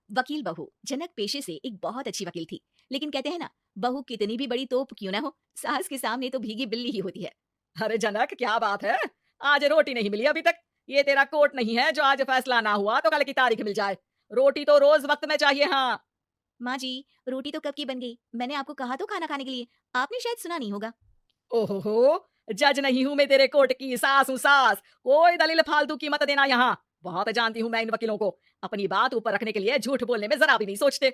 वकील बहू जनक पेशे से एक बहुत अच्छी वकील थी, लेकिन कहते हैं ना, बहू कितनी भी बड़ी तोप क्यों ना हो, सास के सामने तो भीगी बिल्ली ही होती है। अरे जनक, क्या बात है? आज रोटी नहीं मिली अभी तक। ये तेरा कोर्ट नहीं है जो आज फैसला ना हुआ तो कल की तारीख मिल जाए। रोटी तो रोज वक्त में चाहिए। हाँ। माँ जी, रोटी तो कब की बन गई, मैंने आपको कहा तो खाना खाने के लिए, आपने शायद सुना नहीं होगा। ओहो, जज नहीं हूं मैं तेरे कोर्ट की, सास हूं सास। कोई दलील फालतू की मत देना यहाँ। बहुत जानती हूं मैं इन वकीलों को। अपनी बात ऊपर रखने के लिए झूठ बोलने में जरा भी नहीं सोचते।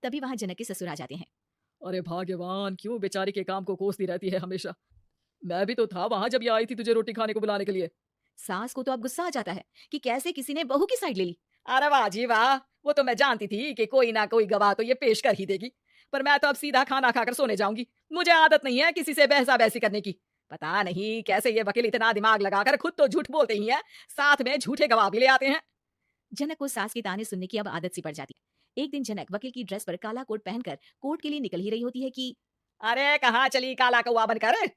तभी वहां जनक के ससुर आ जाते हैं। अरे भाग्यवान, क्यों बेचारी के काम को कोसती रहती है हमेशा। मैं भी तो था वहां जब ये आई थी तुझे रोटी खाने को बुलाने के लिए। सास को तो अब गुस्सा आ जाता है कि कैसे किसी ने बहू की साइड ले ली। अरे वाह जी वाह, वो तो मैं जानती थी कि कोई ना कोई गवाह तो ये पेश कर ही देगी। पर मैं तो अब सीधा खाना खाकर सोने जाऊंगी। मुझे आदत नहीं है किसी से बहसा बहसी करने की। पता नहीं कैसे ये वकील इतना दिमाग लगाकर खुद तो झूठ बोलते ही हैं, साथ में झूठे गवाह भी ले आते हैं। जनक को सास के ताने सुनने की अब आदत सी पड़ जाती है। एक दिन जनक वकील की ड्रेस पर काला कोट पहनकर कोर्ट के लिए निकल ही रही होती है कि अरे कहाँ चली काला कौवा बनकर?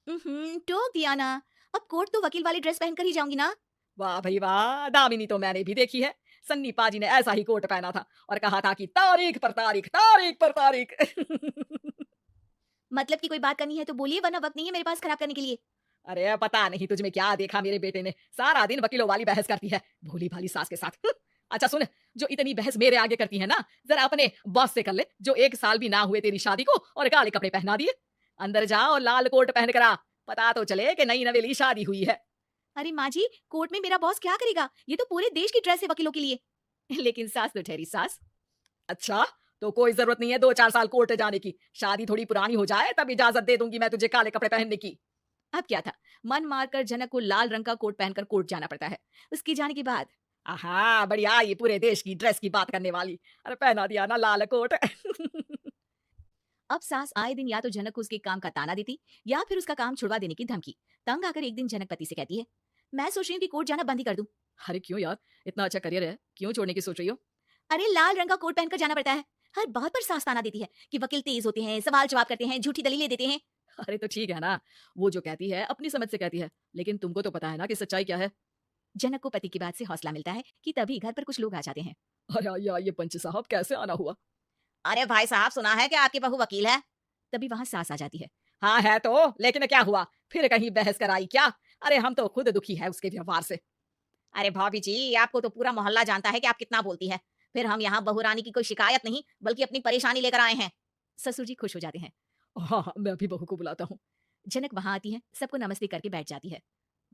टोक दिया ना, अब कोर्ट तो वकील वाली ड्रेस पहनकर ही जाऊंगी ना। वाह भाई वाह, दामिनी तो मैंने भी देखी है। सन्नी पाजी ने ऐसा ही कोट पहना था और कहा था कि तारीख पर तारीख, तारीख पर तारीख। मतलब की कोई बात करनी है तो बोलिए, वरना वक्त नहीं है मेरे पास खराब करने के लिए। अरे पता नहीं तुझ में क्या देखा मेरे बेटे ने, सारा दिन वकीलों वाली बहस करती है, भोली भाली सास के साथ। अच्छा सुन, जो इतनी बहस मेरे आगे करती है ना, जरा अपने बॉस से कर ले, जो 1 साल भी ना हुए तेरी शादी को और काले कपड़े पहना दिए। अंदर जा और लाल कोट पहन कर आ, पता तो चले कि नई नवेली शादी हुई है। अरे माँ जी, कोर्ट में मेरा बॉस क्या करेगा, ये तो पूरे देश की ड्रेस है वकीलों के लिए। लेकिन सास तो ठहरी सास। अच्छा, तो कोई जरूरत नहीं है 2-4 साल कोर्ट जाने की। शादी थोड़ी पुरानी हो जाए तब इजाजत दे दूंगी मैं तुझे काले कपड़े पहनने की। अब क्या था, मन मारकर जनक को लाल रंग का कोट पहनकर कोर्ट जाना पड़ता है। उसके जाने के बाद आहा, बढ़िया, ये पूरे देश की ड्रेस की बात करने वाली। अरे पहना दिया ना लाल कोट। अब सास आए दिन या तो जनक को उसके काम का ताना देती, या फिर उसका काम छुड़वा देने की धमकी। तंग आकर एक दिन जनक पति से कहती है, मैं सोच रही हूँ कि कोर्ट जाना बंद ही कर दूं। अरे क्यों यार, इतना अच्छा करियर है, क्यों छोड़ने की सोच रही हो? अरे लाल रंग का कोट पहनकर जाना पड़ता है, हर बात पर सास ताना देती है कि वकील तेज होते हैं, सवाल जवाब करते हैं, झूठी दलीलें देते हैं। अरे तो ठीक है ना, वो जो कहती है अपनी समझ से कहती है, लेकिन तुमको तो पता है ना कि सच्चाई क्या है। जनक को पति की बात से हौसला मिलता है कि तभी घर पर कुछ लोग आ जाते हैं। अरे यार, ये पंच साहब कैसे आना हुआ? अरे भाई साहब, सुना है कि आपकी बहू वकील है। तभी वहां सास आ जाती है। हाँ है तो, लेकिन क्या हुआ? फिर कहीं बहस कराई क्या? अरे हम तो खुद दुखी है उसके व्यवहार से। अरे भाभी जी, आपको तो पूरा मोहल्ला जानता है कि आप कितना बोलती है। फिर हम यहाँ बहू रानी की कोई शिकायत नहीं, बल्कि अपनी परेशानी लेकर आए हैं। ससुर जी खुश हो जाते हैं। हाँ हाँ, मैं भी बहू को बुलाता हूँ। जनक वहां आती है, सबको नमस्ते करके बैठ जाती है।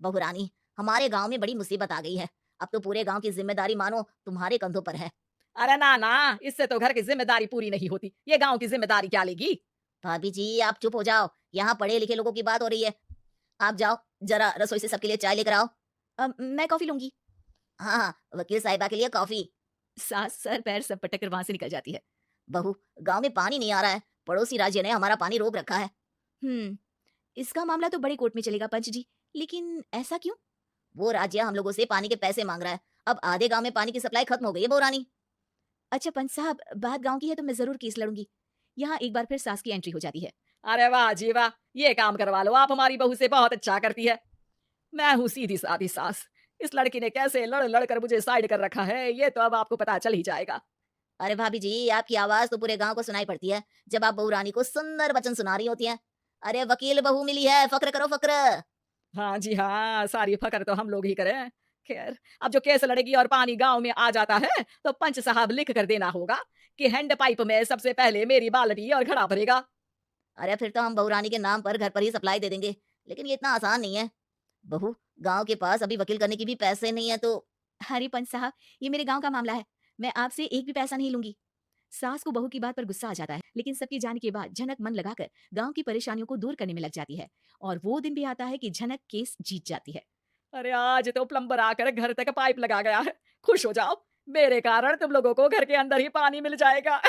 बहू रानी, हमारे गांव में बड़ी मुसीबत आ गई है। अब तो पूरे गांव की जिम्मेदारी मानो तुम्हारे कंधों पर है। अरे ना ना, इससे तो घर की जिम्मेदारी पूरी नहीं होती, ये गांव की जिम्मेदारी क्या लेगी? भाभी जी, आप चुप हो जाओ। यहाँ पढ़े लिखे लोगों की बात हो रही है। आप जाओ, जरा रसोई से सबके लिए चाय लेकर आओ। मैं कॉफी लूंगी। हाँ हाँ, वकील साहिबा के लिए कॉफी। सास सर पैर सब पटक कर वहां से निकल जाती है। बहू, गांव में पानी नहीं आ रहा है, पड़ोसी राज्य ने हमारा पानी रोक रखा है। इसका मामला तो बड़े कोर्ट में चलेगा पंच जी, लेकिन ऐसा क्यों? वो राज्य हम लोगों से पानी के पैसे मांग रहा है। अब आधे गांव में पानी की सप्लाई खत्म हो गई है बोरानी। अच्छा पंच साहब, बात गांव की है तो मैं जरूर केस लड़ूंगी। यहाँ एक बार फिर सास की एंट्री हो जाती है। अरे वाह जी वाह, ये काम करवा लो, आप हमारी बहू से बहुत अच्छा करती है। मैं हूँ सीधी सादी सास। इस लड़की ने कैसे लड़ लड़ कर मुझे साइड कर रखा है, ये तो अब आपको पता चल ही जाएगा। अरे भाभी जी, आपकी आवाज तो पूरे गांव को सुनाई पड़ती है जब आप बहू रानी को सुंदर वचन सुना रही होती हैं। अरे वकील बहू मिली है, फक्र करो फक्र। हाँ जी हाँ, सारी फकर तो हम लोग ही करें। खैर, अब जो केस लड़ेगी और पानी गांव में आ जाता है तो पंच साहब लिख कर देना होगा कि हैंड पाइप में सबसे पहले मेरी बाल्टी और घड़ा भरेगा। अरे फिर तो हम बहू रानी के नाम पर घर पर ही सप्लाई दे देंगे, लेकिन ये इतना आसान नहीं है। बहू, गांव के पास अभी वकील करने की भी पैसे नहीं है तो। अरे पंच साहब, ये मेरे गांव का मामला है, मैं आपसे एक भी पैसा नहीं लूंगी। सास को बहू की बात पर गुस्सा आ जाता है, लेकिन सबकी जाने के बाद झनक मन लगाकर गांव की परेशानियों को दूर करने में लग जाती है। और वो दिन भी आता है कि झनक केस जीत जाती है। अरे आज तो प्लम्बर आकर घर तक पाइप लगा गया है। खुश हो जाओ, मेरे कारण तुम लोगों को घर के अंदर ही पानी मिल जाएगा।